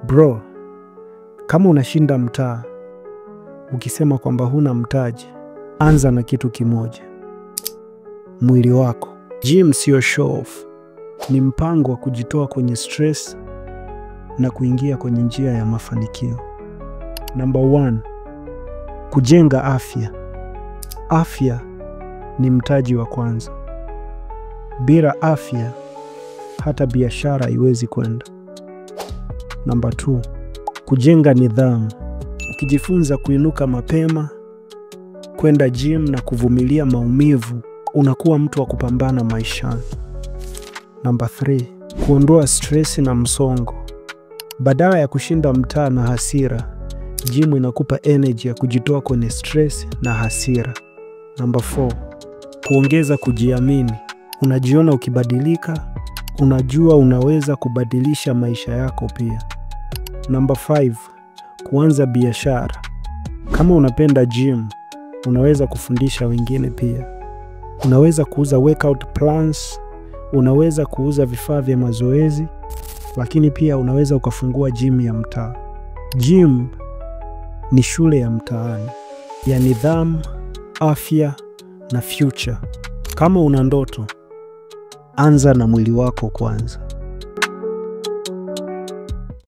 Bro, kama unashinda mtaa, ukisema kwamba huna mtaji, anza na kitu kimoja. Mwili wako. Gym sio show off. Ni mpango wa kujitoa kwenye stress na kuingia kwenye njia ya mafanikio. Number 1, kujenga afya. Afya ni mtaji wa kwanza. Bila afya, hata biashara haiwezi kwenda. Number 2, kujenga nidhamu. Ukijifunza kuinuka mapema, kwenda gym na kuvumilia maumivu, unakuwa mtu wa kupambana maishani. Number 3, kuondoa stress na msongo. Badala ya kushinda mtaa na hasira, gym inakupa energy ya kujitoa kwenye stress na hasira. Number 4, kuongeza kujiamini. Unajiona ukibadilika, unajua unaweza kubadilisha maisha yako pia. Number 5, kuanza biashara. Kama unapenda gym, unaweza kufundisha wengine pia. Unaweza kuuza workout plans, unaweza kuuza vifaa vya mazoezi, lakini pia unaweza ukafungua gym ya mtaa. Gym ni shule ya mtaani, ya nidhamu, afya na future. Kama una ndoto, anza na mwili wako kwanza.